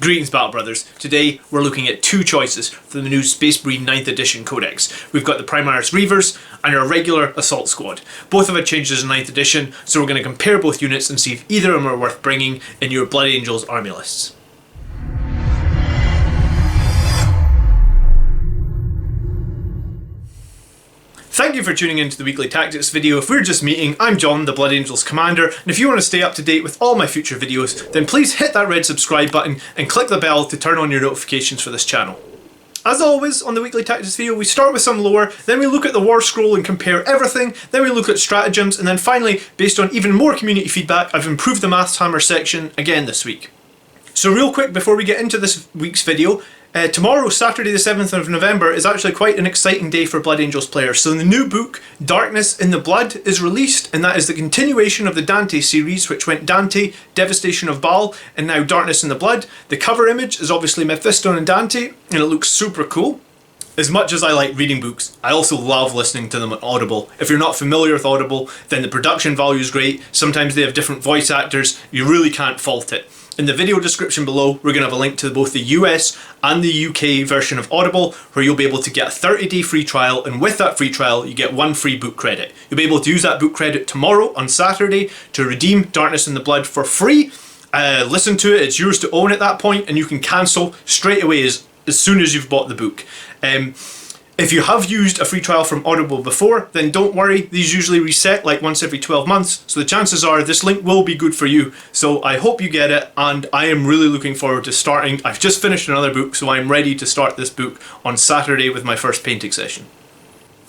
Greetings Battle Brothers. Today we're looking at two choices for the new Space Marine 9th edition codex. We've got the Primaris Reivers and our regular Assault Squad. Both have had changes in 9th edition, so we're going to compare both units and see if either of them are worth bringing in your Blood Angels army lists. Thank you for tuning into the weekly tactics video. If we're just meeting, I'm John, the Blood Angels Commander, and if you want to stay up to date with all my future videos, then please hit that red subscribe button and click the bell to turn on your notifications for this channel. As always, on the weekly tactics video, we start with some lore, then we look at the war scroll and compare everything, then we look at stratagems, and then finally, based on even more community feedback, I've improved the Mathhammer section again this week. So real quick before we get into this week's video, tomorrow, Saturday the 7th of November, is actually quite an exciting day for Blood Angels players. So the new book, Darkness in the Blood, is released, and that is the continuation of the Dante series, which went Dante, Devastation of Baal, and now Darkness in the Blood. The cover image is obviously Mephisto and Dante, and it looks super cool. As much as I like reading books, I also love listening to them on Audible. If you're not familiar with Audible, then the production value is great. Sometimes they have different voice actors. You really can't fault it. In the video description below, we're going to have a link to both the US and the UK version of Audible, where you'll be able to get a 30-day free trial, and with that free trial you get one free book credit. You'll be able to use that book credit tomorrow on Saturday to redeem Darkness in the Blood for free. Listen to it, it's yours to own at that point, and you can cancel straight away as soon as you've bought the book. If you have used a free trial from Audible before, then don't worry, these usually reset like once every 12 months, so the chances are this link will be good for you. So I hope you get it, and I am really looking forward to starting. I've just finished another book, so I'm ready to start this book on Saturday with my first painting session.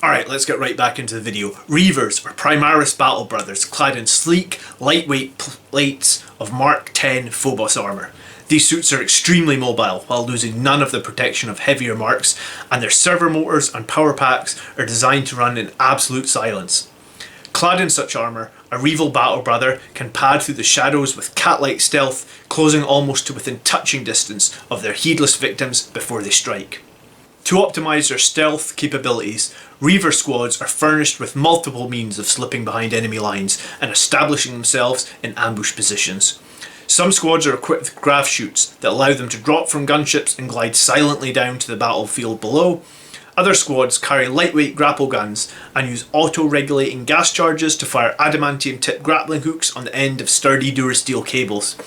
Alright, let's get right back into the video. Reivers, or Primaris Battle Brothers, clad in sleek, lightweight plates of Mark X Phobos armour. These suits are extremely mobile while losing none of the protection of heavier marks, and their servo motors and power packs are designed to run in absolute silence. Clad in such armour, a Reivers battle brother can pad through the shadows with cat-like stealth, closing almost to within touching distance of their heedless victims before they strike. To optimise their stealth capabilities, Reaver squads are furnished with multiple means of slipping behind enemy lines and establishing themselves in ambush positions. Some squads are equipped with grav chutes that allow them to drop from gunships and glide silently down to the battlefield below. Other squads carry lightweight grapple guns and use auto-regulating gas charges to fire adamantium-tipped grappling hooks on the end of sturdy Durasteel cables.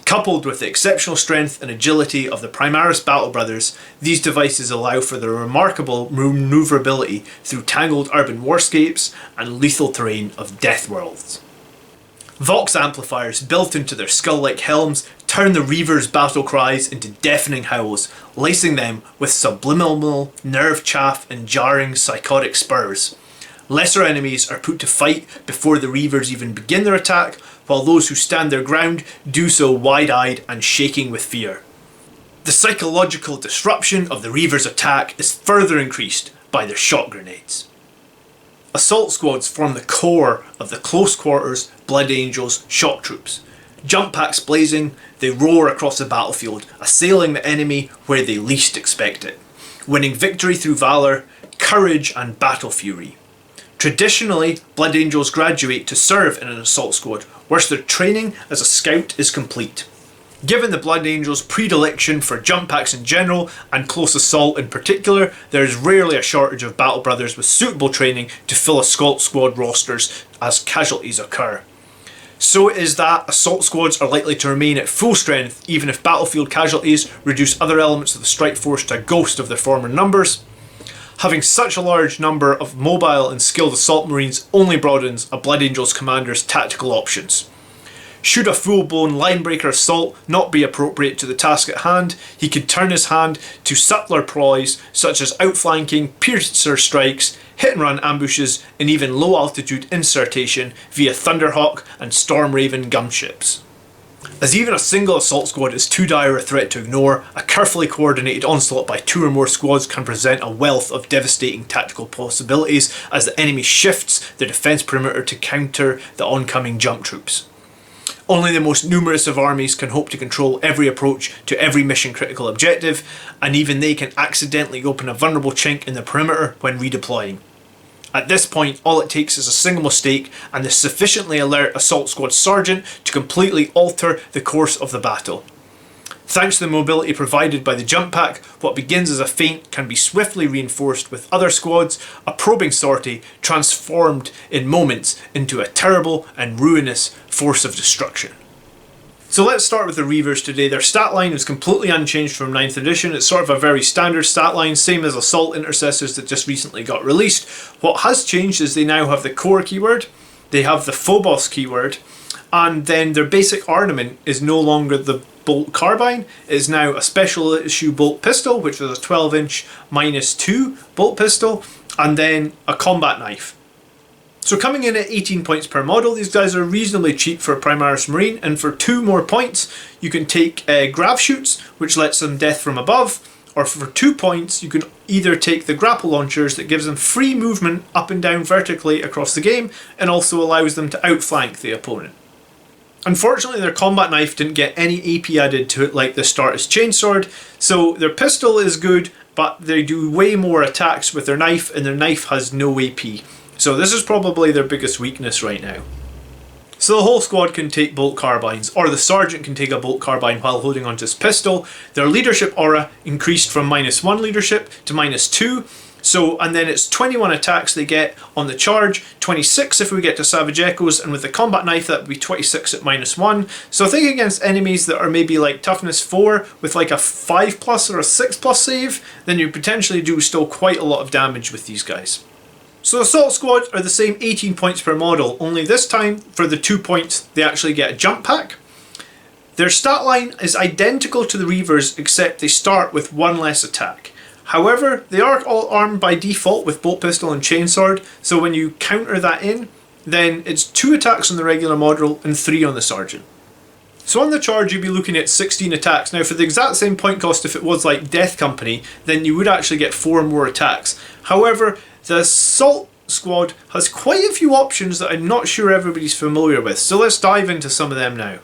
Coupled with the exceptional strength and agility of the Primaris Battle Brothers, these devices allow for their remarkable maneuverability through tangled urban warscapes and lethal terrain of death worlds. Vox amplifiers built into their skull-like helms turn the Reivers' battle cries into deafening howls, lacing them with subliminal nerve chaff and jarring psychotic spurs. Lesser enemies are put to fight before the Reivers even begin their attack, while those who stand their ground do so wide-eyed and shaking with fear. The psychological disruption of the Reivers' attack is further increased by their shock grenades. Assault squads form the core of the close quarters Blood Angels shock troops. Jump packs blazing, they roar across the battlefield, assailing the enemy where they least expect it, winning victory through valour, courage and battle fury. Traditionally, Blood Angels graduate to serve in an assault squad, whilst their training as a scout is complete. Given the Blood Angels' predilection for jump packs in general, and close assault in particular, there is rarely a shortage of Battle Brothers with suitable training to fill assault squad rosters as casualties occur. So it is that assault squads are likely to remain at full strength even if battlefield casualties reduce other elements of the strike force to a ghost of their former numbers. Having such a large number of mobile and skilled assault marines only broadens a Blood Angels commander's tactical options. Should a full-blown line-breaker assault not be appropriate to the task at hand, he could turn his hand to subtler ploys such as outflanking, piercer strikes, hit-and-run ambushes, and even low-altitude insertion via Thunderhawk and Storm Raven gunships. As even a single assault squad is too dire a threat to ignore, a carefully coordinated onslaught by two or more squads can present a wealth of devastating tactical possibilities as the enemy shifts their defence perimeter to counter the oncoming jump troops. Only the most numerous of armies can hope to control every approach to every mission critical objective, and even they can accidentally open a vulnerable chink in the perimeter when redeploying. At this point, all it takes is a single mistake and the sufficiently alert assault squad sergeant to completely alter the course of the battle. Thanks to the mobility provided by the jump pack, what begins as a feint can be swiftly reinforced with other squads, a probing sortie transformed in moments into a terrible and ruinous force of destruction. So let's start with the Reivers today. Their stat line is completely unchanged from 9th edition. It's sort of a very standard stat line, same as Assault Intercessors that just recently got released. What has changed is they now have the core keyword, they have the Phobos keyword, and then their basic armament is no longer the bolt carbine. It is now a special issue bolt pistol, which was a 12-inch -2 bolt pistol, and then a combat knife. So coming in at 18 points per model, these guys are reasonably cheap for a Primaris Marine, and for 2 more points you can take grav shoots, which lets them death from above, or for 2 points you can either take the grapple launchers that gives them free movement up and down vertically across the game and also allows them to outflank the opponent. Unfortunately, their combat knife didn't get any AP added to it like the Stratus Chainsword, so their pistol is good, but they do way more attacks with their knife, and their knife has no AP. So this is probably their biggest weakness right now. So the whole squad can take bolt carbines, or the sergeant can take a bolt carbine while holding onto his pistol. Their leadership aura increased from -1 leadership to -2. So, and then it's 21 attacks they get on the charge, 26 if we get to Savage Echoes, and with the combat knife that would be 26 at -1. So I think against enemies that are maybe like toughness 4 with like a 5+ or a 6+ save, then you potentially do still quite a lot of damage with these guys. So Assault Squad are the same 18 points per model, only this time for the 2 points they actually get a jump pack. Their stat line is identical to the Reivers except they start with 1 less attack. However, they are all armed by default with bolt pistol and chainsword, so when you counter that in, then it's 2 attacks on the regular model and 3 on the sergeant. So on the charge you'd be looking at 16 attacks. Now for the exact same point cost, if it was like Death Company, then you would actually get 4 more attacks. However, the Assault Squad has quite a few options that I'm not sure everybody's familiar with, so let's dive into some of them now.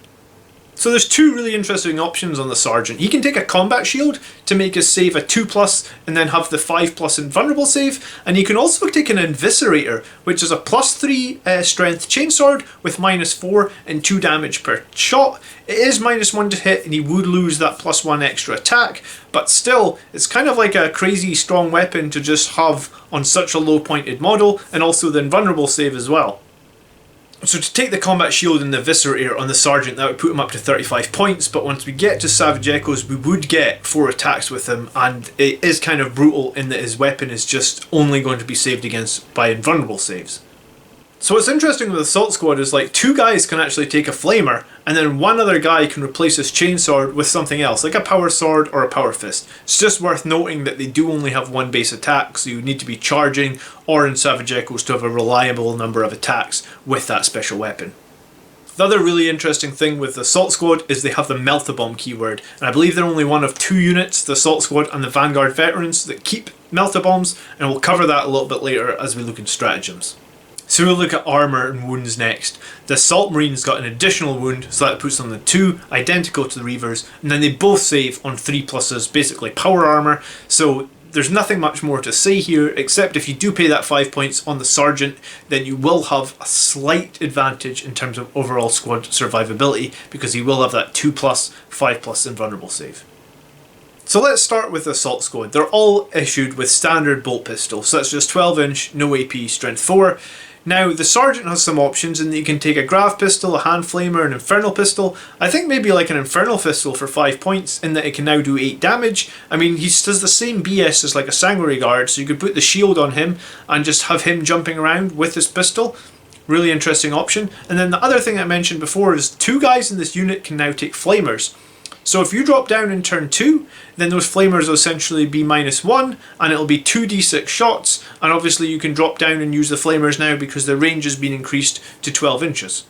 So there's 2 really interesting options on the Sergeant. He can take a combat shield to make his save a 2+ and then have the 5+ invulnerable save, and he can also take an Inviscerator, which is a +3 strength chainsword with -4 and 2 damage per shot. It is -1 to hit and he would lose that +1 extra attack, but still it's kind of like a crazy strong weapon to just have on such a low pointed model, and also the invulnerable save as well. So to take the combat shield and the Viscerator on the Sergeant, that would put him up to 35 points, but once we get to Savage Echoes we would get 4 attacks with him, and it is kind of brutal in that his weapon is just only going to be saved against by invulnerable saves. So what's interesting with Assault Squad is like 2 guys can actually take a Flamer, and then 1 other guy can replace his chainsword with something else, like a power sword or a power fist. It's just worth noting that they do only have 1 base attack, so you need to be charging or in Savage Echoes to have a reliable number of attacks with that special weapon. The other really interesting thing with the Assault Squad is they have the Melt-A-Bomb keyword, and I believe they're only one of 2 units, the Assault Squad and the Vanguard Veterans, that keep Melt-A-Bombs, and we'll cover that a little bit later as we look into stratagems. So we'll look at armour and wounds next. The Assault Marine's got an additional wound, so that puts them on 2, identical to the Reivers, and then they both save on 3+, basically power armour, so there's nothing much more to say here, except if you do pay that 5 points on the Sergeant, then you will have a slight advantage in terms of overall squad survivability, because he will have that 2+, 5+ invulnerable save. So let's start with the Assault Squad. They're all issued with standard bolt pistol, so that's just 12-inch, no AP, strength 4. Now, the Sergeant has some options in that you can take a Grav Pistol, a Hand Flamer, an Infernal Pistol. I think maybe like an Infernal Pistol for 5 points in that it can now do 8 damage. I mean, he does the same BS as like a Sanguinary Guard, so you could put the shield on him and just have him jumping around with his pistol. Really interesting option. And then the other thing I mentioned before is 2 guys in this unit can now take Flamers. So if you drop down in turn 2, then those Flamers will essentially be -1, and it'll be 2d6 shots, and obviously you can drop down and use the Flamers now because their range has been increased to 12 inches.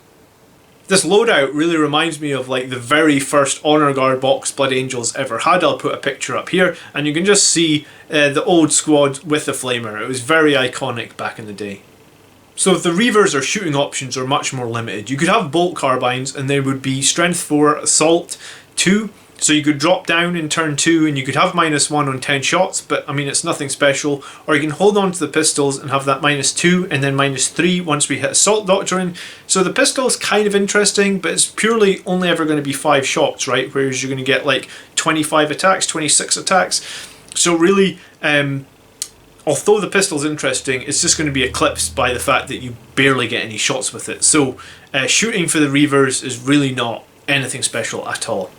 This loadout really reminds me of like the very first Honor Guard box Blood Angels ever had. I'll put a picture up here, and you can just see the old squad with the Flamer. It was very iconic back in the day. So if the Reivers or shooting options are much more limited, you could have bolt carbines and they would be strength 4, assault 2, so you could drop down in turn 2 and you could have -1 on 10 shots, but I mean it's nothing special. Or you can hold on to the pistols and have that -2 and then -3 once we hit Assault Doctrine. So the pistol's kind of interesting, but it's purely only ever going to be 5 shots, right? Whereas you're going to get like 25 attacks, 26 attacks. So really, although the pistol's interesting, it's just going to be eclipsed by the fact that you barely get any shots with it. So shooting for the Reivers is really not anything special at all.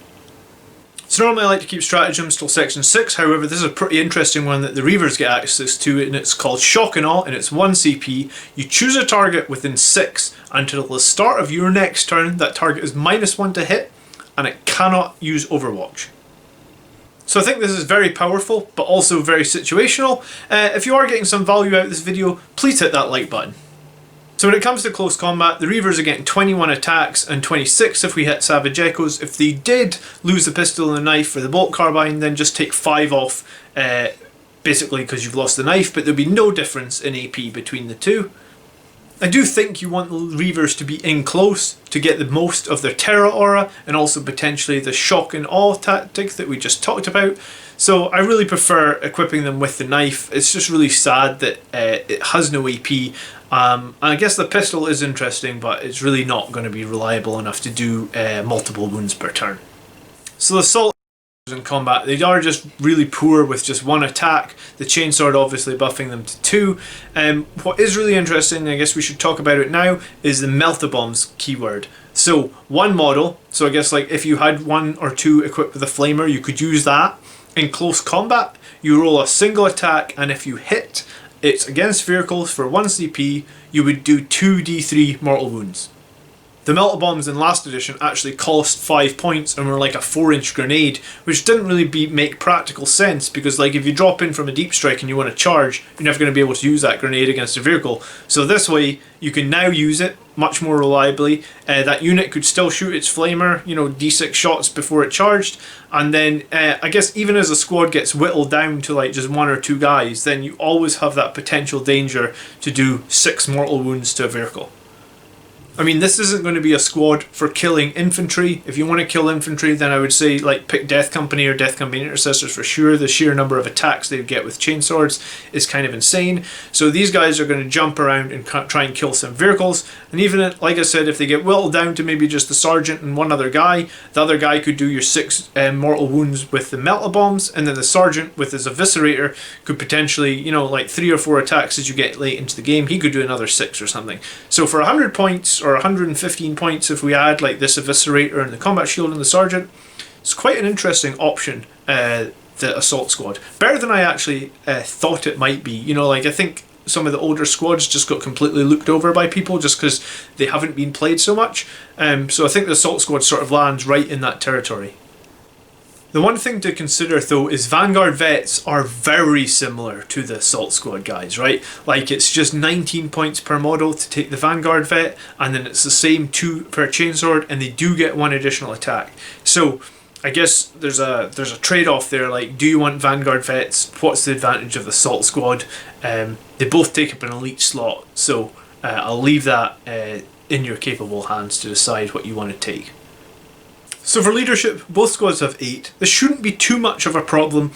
So normally I like to keep stratagems till section 6, however this is a pretty interesting one that the Reivers get access to, and it's called Shock and Awe, and it's 1 CP. You choose a target within 6 until the start of your next turn. That target is -1 to hit, and it cannot use Overwatch. So I think this is very powerful, but also very situational. If you are getting some value out of this video, please hit that like button. So when it comes to close combat, the Reivers are getting 21 attacks and 26 if we hit Savage Echoes. If they did lose the pistol and the knife for the bolt carbine, then just take 5 off, basically because you've lost the knife, but there'll be no difference in AP between the two. I do think you want the Reivers to be in close to get the most of their Terror Aura, and also potentially the Shock and Awe tactic that we just talked about. So I really prefer equipping them with the knife. It's just really sad that it has no AP. And I guess the pistol is interesting, but it's really not going to be reliable enough to do multiple wounds per turn. So the assault in combat, they are just really poor with just 1 attack. The chainsword obviously buffing them to 2. What is really interesting, I guess we should talk about it now, is the Melt-A-Bombs keyword. So 1 model, so I guess like if you had 1 or 2 equipped with a flamer, you could use that. In close combat, you roll a single attack, and if you hit, it's against vehicles for 1 CP, you would do 2d3 mortal wounds. The Melt-A-Bombs in last edition actually cost 5 points and were like a 4-inch grenade, which didn't really make practical sense, because like if you drop in from a deep strike and you want to charge, you're never going to be able to use that grenade against a vehicle. So this way, you can now use it much more reliably. That unit could still shoot its flamer, you know, d6 shots before it charged, and then I guess even as a squad gets whittled down to like just 1 or 2 guys, then you always have that potential danger to do 6 mortal wounds to a vehicle. I mean, this isn't going to be a squad for killing infantry. If you want to kill infantry, then I would say like pick Death Company or Death Company Intercessors for sure. The sheer number of attacks they get with chainswords is kind of insane. So these guys are going to jump around and try and kill some vehicles. And even, like I said, if they get whittled down to maybe just the sergeant and 1 other guy, the other guy could do your 6 mortal wounds with the Melt-A-Bombs, and then the sergeant with his Eviscerator could potentially, you know, like 3 or 4 attacks as you get late into the game, he could do another 6 or something. So for 100 points, or 115 points if we add like this Eviscerator and the Combat Shield and the Sergeant, it's quite an interesting option, the Assault Squad. Better than I actually thought it might be. You know, like I think some of the older squads just got completely looked over by people just because they haven't been played so much. So I think the Assault Squad sort of lands right in that territory. The one thing to consider though is Vanguard Vets are very similar to the Assault Squad guys, right? Like it's just 19 points per model to take the Vanguard Vet, and then it's the same 2 per chainsword, and they do get 1 additional attack. So I guess there's a trade-off there, like do you want Vanguard Vets? What's the advantage of the Assault Squad? They both take up an elite slot, so I'll leave that in your capable hands to decide what you want to take. So for leadership, both squads have 8. This shouldn't be too much of a problem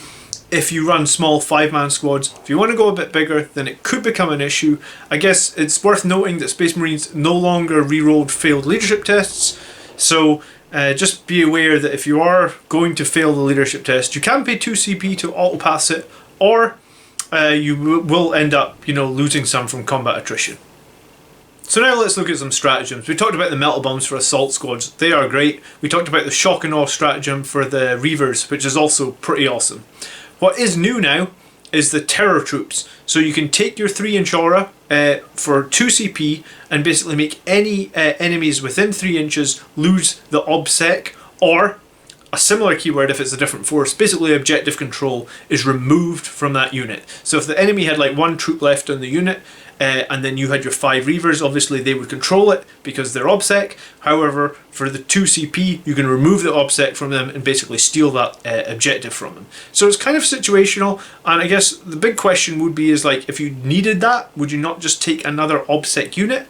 if you run small 5-man squads. If you want to go a bit bigger, then it could become an issue. I guess it's worth noting that Space Marines no longer re-rolled failed leadership tests, so just be aware that if you are going to fail the leadership test, you can pay 2 CP to auto-pass it, or you will end up, you know, losing some from combat attrition. So now let's look at some stratagems. We talked about the Melt-A-Bombs for assault squads. They are great. We talked about the Shock and Awe stratagem for the Reivers, which is also pretty awesome. What is new now is the Terror Troops. So you can take your 3-inch aura for 2 CP and basically make any enemies within 3 inches lose the OBSEC, or a similar keyword if it's a different force. Basically objective control is removed from that unit. So if the enemy had like 1 troop left on the unit, and then you had your 5 Reivers, obviously they would control it because they're OBSEC. However, for the 2 CP, you can remove the OBSEC from them and basically steal that objective from them. So it's kind of situational, and I guess the big question would be is like, if you needed that, would you not just take another OBSEC unit?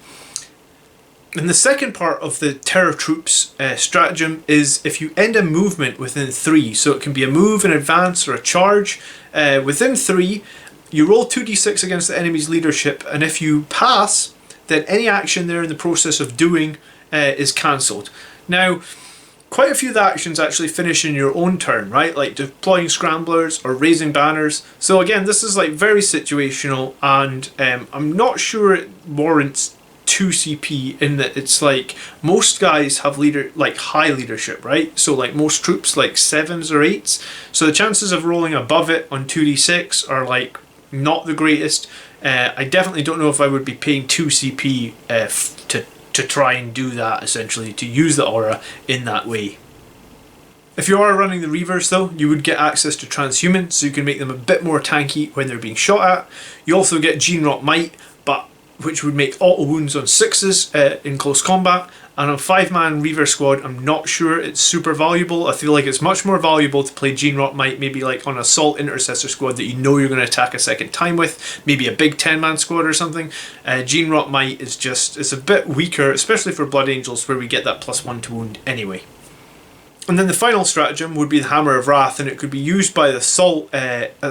And the second part of the Terror Troops stratagem is if you end a movement within 3, so it can be a move, an advance, or a charge, within 3, you roll 2d6 against the enemy's leadership, and if you pass, then any action they're in the process of doing is cancelled. Now, quite a few of the actions actually finish in your own turn, right? Like deploying scramblers or raising banners. So again, this is like very situational, and I'm not sure it warrants 2 CP in that it's like most guys have high leadership, right? So like most troops like 7s or 8s. So the chances of rolling above it on 2d6 are like not the greatest. I definitely don't know if I would be paying 2 CP to try and do that, essentially, to use the aura in that way. If you are running the Reivers though, you would get access to Transhuman, so you can make them a bit more tanky when they're being shot at. You also get Gene Rot Might, which would make auto wounds on 6s in close combat. And on 5-man Reaver squad, I'm not sure it's super valuable. I feel like it's much more valuable to play Gene Rot Might maybe like on Assault Intercessor squad that you know you're going to attack a second time with, maybe a big 10-man squad or something. Gene Rot Might is it's a bit weaker, especially for Blood Angels where we get that +1 to wound anyway. And then the final stratagem would be the Hammer of Wrath, and it could be used by the Assault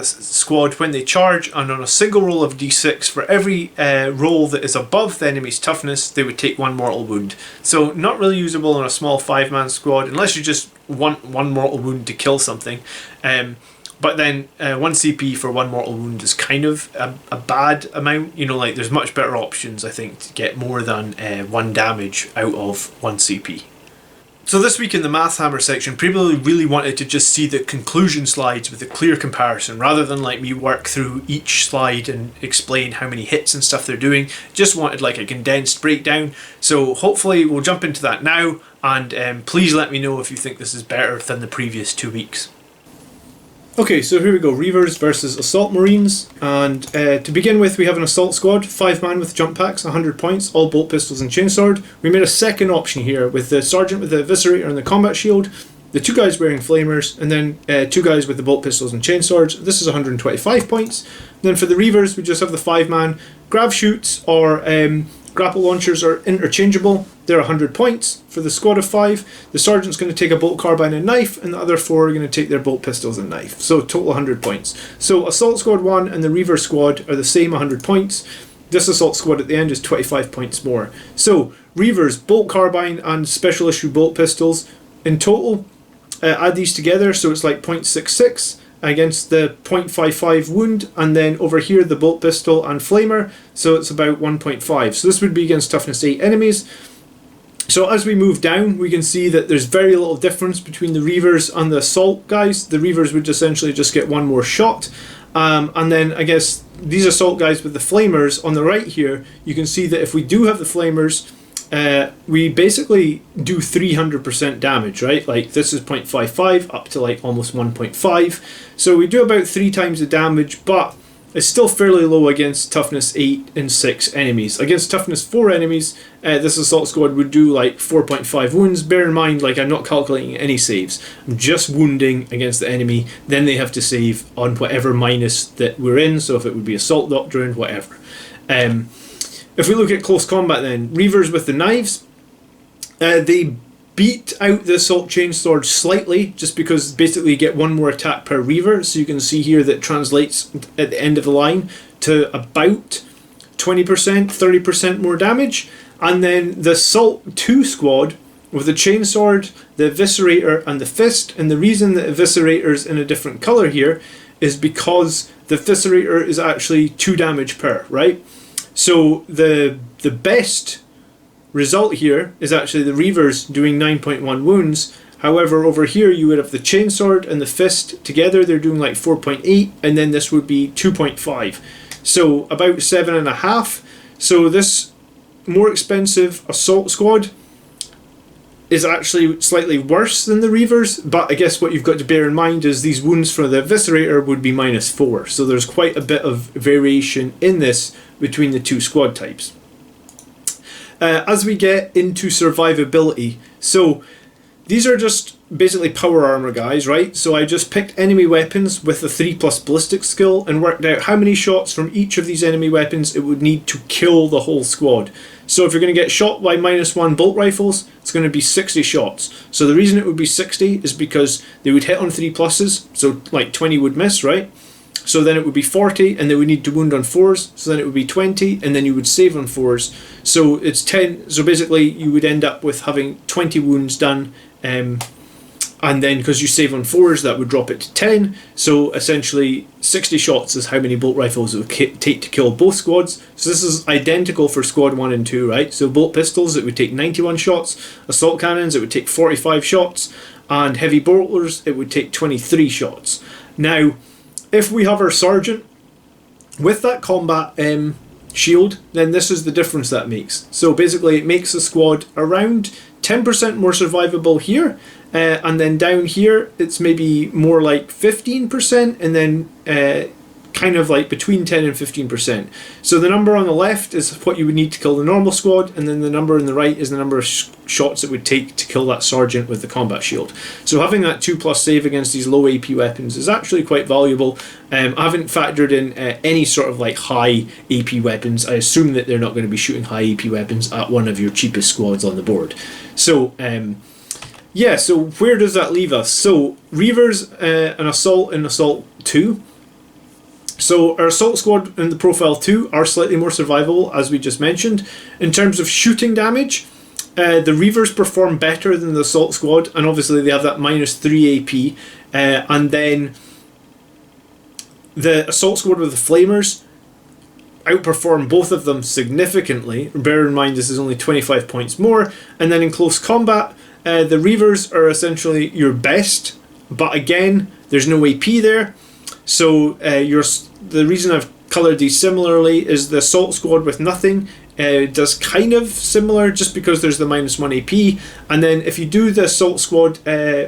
squad when they charge, and on a single roll of d6, for every roll that is above the enemy's toughness, they would take 1 mortal wound. So not really usable on a small 5-man squad, unless you just want 1 mortal wound to kill something. But then 1 CP for 1 mortal wound is kind of a bad amount. You know, like there's much better options, I think, to get more than 1 damage out of 1 CP. So this week in the Mathhammer section, people really wanted to just see the conclusion slides with a clear comparison, rather than like me work through each slide and explain how many hits and stuff they're doing. Just wanted like a condensed breakdown. So hopefully we'll jump into that now, and please let me know if you think this is better than the previous 2 weeks. Okay, so here we go, Reivers versus Assault Marines, and to begin with we have an Assault Squad, 5-man with jump packs, 100 points, all bolt pistols and chainsword. We made a second option here with the Sergeant with the Eviscerator and the Combat Shield, the 2 guys wearing Flamers, and then 2 guys with the bolt pistols and chainswords. This is 125 points. And then for the Reivers we just have the 5-man. Grav Shoots or grapple launchers are interchangeable. They're 100 points for the squad of 5. The sergeant's going to take a bolt carbine and knife, and the other 4 are going to take their bolt pistols and knife. So total 100 points. So Assault Squad 1 and the Reaver Squad are the same 100 points. This Assault Squad at the end is 25 points more. So Reivers, bolt carbine and special issue bolt pistols in total. Add these together, so it's like 0.66 against the 0.55 wound, and then over here the bolt pistol and flamer, so it's about 1.5. So this would be against toughness 8 enemies. So as we move down, we can see that there's very little difference between the Reivers and the Assault guys. The Reivers would essentially just get 1 more shot. And then I guess these Assault guys with the Flamers on the right here, you can see that if we do have the Flamers, we basically do 300% damage, right? Like this is 0.55 up to like almost 1.5. So we do about 3 times the damage, but it's still fairly low against toughness 8 and 6 enemies. Against toughness 4 enemies, this Assault Squad would do like 4.5 wounds. Bear in mind, like I'm not calculating any saves. I'm just wounding against the enemy. Then they have to save on whatever minus that we're in. So if it would be Assault Doctrine, whatever. If we look at close combat then, Reivers with the knives, they beat out the Assault Chainsword slightly, just because basically you get 1 more attack per Reaver. So you can see here that translates at the end of the line to about 20%, 30% more damage. And then the Assault 2 squad with the Chainsword, the Eviscerator and the Fist. And the reason the Eviscerator's in a different colour here is because the Eviscerator is actually 2 damage per, right? So the best result here is actually the Reivers doing 9.1 wounds. However, over here you would have the Chainsword and the Fist together, they're doing like 4.8, and then this would be 2.5. So about 7.5. So this more expensive Assault Squad is actually slightly worse than the Reivers, but I guess what you've got to bear in mind is these wounds for the Eviscerator would be -4. So there's quite a bit of variation in this between the 2 squad types. As we get into survivability, so these are just basically power armor guys, right? So I just picked enemy weapons with a 3+ ballistic skill and worked out how many shots from each of these enemy weapons it would need to kill the whole squad. So if you're going to get shot by -1 bolt rifles, it's going to be 60 shots. So the reason it would be 60 is because they would hit on 3+, so like 20 would miss, right? So then it would be 40, and they would need to wound on 4s, so then it would be 20, and then you would save on 4s. So it's 10, so basically you would end up with having 20 wounds done And then because you save on 4s, that would drop it to 10. So essentially 60 shots is how many bolt rifles it would take to kill both squads. So this is identical for squad 1 and 2, right? So bolt pistols, it would take 91 shots. Assault cannons, it would take 45 shots. And heavy bolters, it would take 23 shots. Now, if we have our sergeant with that combat shield, then this is the difference that makes. So basically it makes the squad around 10% more survivable here, and then down here it's maybe more like 15%, and then kind of like between 10 and 15%. So the number on the left is what you would need to kill the normal squad, and then the number on the right is the number of shots it would take to kill that sergeant with the combat shield. So having that 2+ save against these low AP weapons is actually quite valuable. I haven't factored in any sort of like high AP weapons. I assume that they're not going to be shooting high AP weapons at one of your cheapest squads on the board. So yeah, so where does that leave us? So Reivers, an assault in Assault 2. So our assault squad in the profile 2 are slightly more survivable, as we just mentioned. In terms of shooting damage, the Reivers perform better than the assault squad, and obviously they have that -3 AP. And then the assault squad with the flamers outperform both of them significantly. Bear in mind this is only 25 points more. And then in close combat, the Reivers are essentially your best, but again, there's no AP there. So the reason I've coloured these similarly is the assault squad with nothing does kind of similar, just because there's the -1 AP. And then if you do the assault squad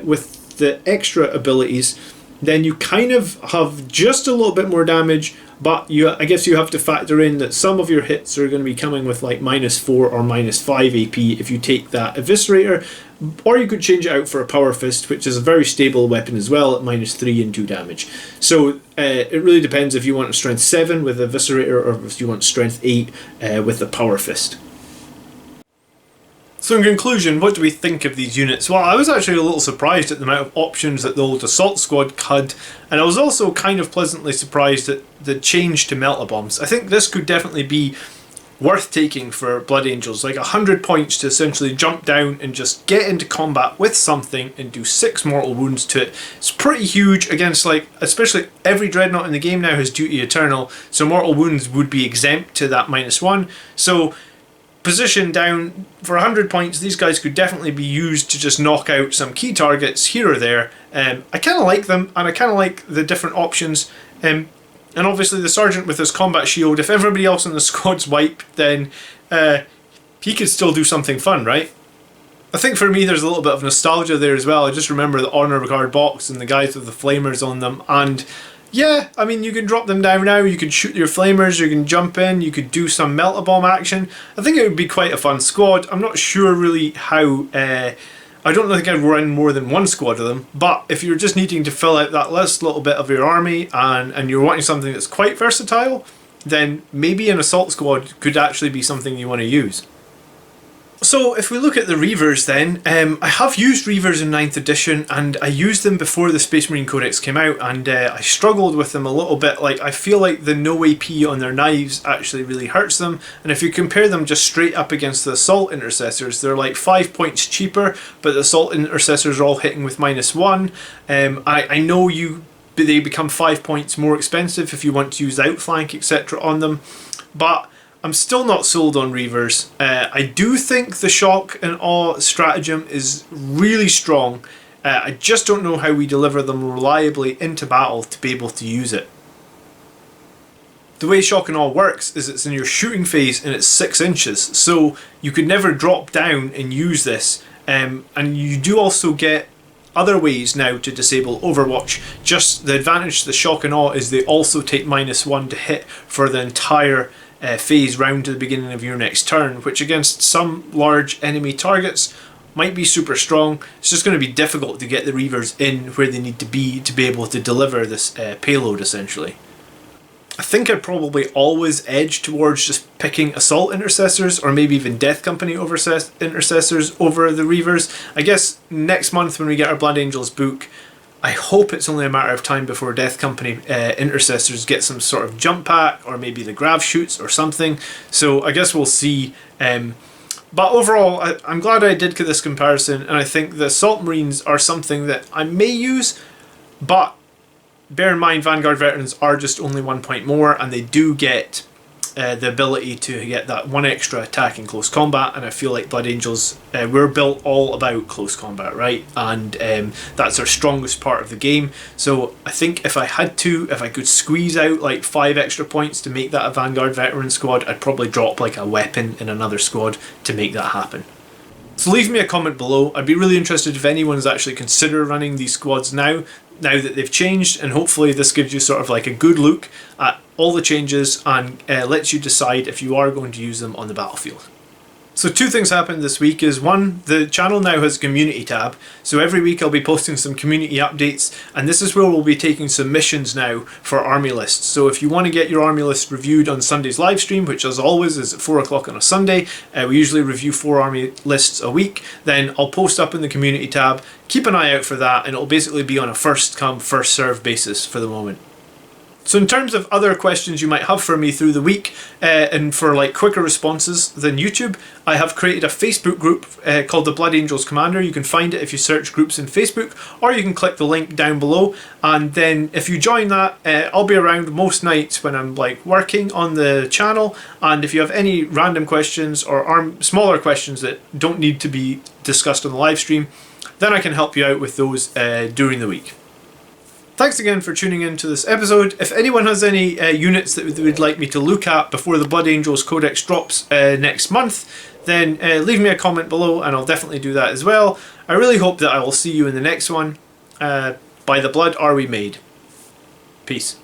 with the extra abilities, then you kind of have just a little bit more damage, but I guess you have to factor in that some of your hits are going to be coming with like -4 or -5 AP if you take that Eviscerator. Or you could change it out for a Power Fist, which is a very stable weapon as well at -3 and 2 damage. So it really depends if you want a Strength 7 with the Eviscerator or if you want Strength 8 with the Power Fist. So in conclusion, what do we think of these units? Well, I was actually a little surprised at the amount of options that the old Assault Squad had, and I was also kind of pleasantly surprised at the change to Melta-Bombs. I think this could definitely be worth taking for Blood Angels, like 100 points to essentially jump down and just get into combat with something and do 6 mortal wounds to it. It's pretty huge against, like, especially every Dreadnought in the game now has Duty Eternal, so mortal wounds would be exempt to that -1. So position down for 100 points, these guys could definitely be used to just knock out some key targets here or there. I kind of like them, and I kind of like the different options. And obviously the Sergeant with his combat shield, if everybody else in the squad's wiped, then he could still do something fun, right? I think for me there's a little bit of nostalgia there as well. I just remember the Honor Guard box and the guys with the flamers on them, and yeah, I mean, you can drop them down now, you can shoot your flamers, you can jump in, you could do some Melta-Bomb action. I think it would be quite a fun squad. I'm not sure really how... I don't think I'd run more than one squad of them, but if you're just needing to fill out that last little bit of your army and you're wanting something that's quite versatile, then maybe an assault squad could actually be something you want to use. So if we look at the Reivers then, I have used Reivers in 9th edition, and I used them before the Space Marine Codex came out, and I struggled with them a little bit. Like, I feel like the no AP on their knives actually really hurts them, and if you compare them just straight up against the Assault Intercessors, they're like 5 points cheaper, but the Assault Intercessors are all hitting with -1. I know they become 5 points more expensive if you want to use Outflank, etc. on them, but I'm still not sold on Reivers. I do think the Shock and Awe stratagem is really strong. I just don't know how we deliver them reliably into battle to be able to use it. The way Shock and Awe works is it's in your shooting phase and it's 6 inches, so you could never drop down and use this. And you do also get other ways now to disable Overwatch. Just the advantage to the Shock and Awe is they also take -1 to hit for the entire phase round to the beginning of your next turn, which against some large enemy targets might be super strong. It's just going to be difficult to get the Reivers in where they need to be able to deliver this payload essentially. I think I'd probably always edge towards just picking Assault Intercessors or maybe even Death Company Intercessors over the Reivers. I guess next month when we get our Blood Angels book, I hope it's only a matter of time before Death Company Intercessors get some sort of jump pack or maybe the Grav Shoots or something. So I guess we'll see. But overall, I'm glad I did this comparison, and I think the Assault Marines are something that I may use, but bear in mind Vanguard Veterans are just only 1 point more, and they do get the ability to get that one extra attack in close combat, and I feel like Blood Angels, we're built all about close combat, right? And that's our strongest part of the game. So I think if I could squeeze out like 5 extra points to make that a Vanguard Veteran squad, I'd probably drop like a weapon in another squad to make that happen. So leave me a comment below. I'd be really interested if anyone's actually considered running these squads now that they've changed, and hopefully this gives you sort of like a good look at all the changes and lets you decide if you are going to use them on the battlefield. So 2 things happened this week is, one, the channel now has a community tab, so every week I'll be posting some community updates, and this is where we'll be taking submissions now for army lists. So if you want to get your army list reviewed on Sunday's live stream, which as always is at 4 o'clock on a Sunday, we usually review 4 army lists a week, then I'll post up in the community tab. Keep an eye out for that, and it'll basically be on a first come first serve basis for the moment. So in terms of other questions you might have for me through the week, and for like quicker responses than YouTube, I have created a Facebook group called the Blood Angels Commander. You can find it if you search groups in Facebook, or you can click the link down below, and then if you join that, I'll be around most nights when I'm like working on the channel, and if you have any random questions or smaller questions that don't need to be discussed on the live stream, then I can help you out with those during the week. Thanks again for tuning in to this episode. If anyone has any units that they would like me to look at before the Blood Angels Codex drops next month, then leave me a comment below and I'll definitely do that as well. I really hope that I will see you in the next one. By the blood are we made. Peace.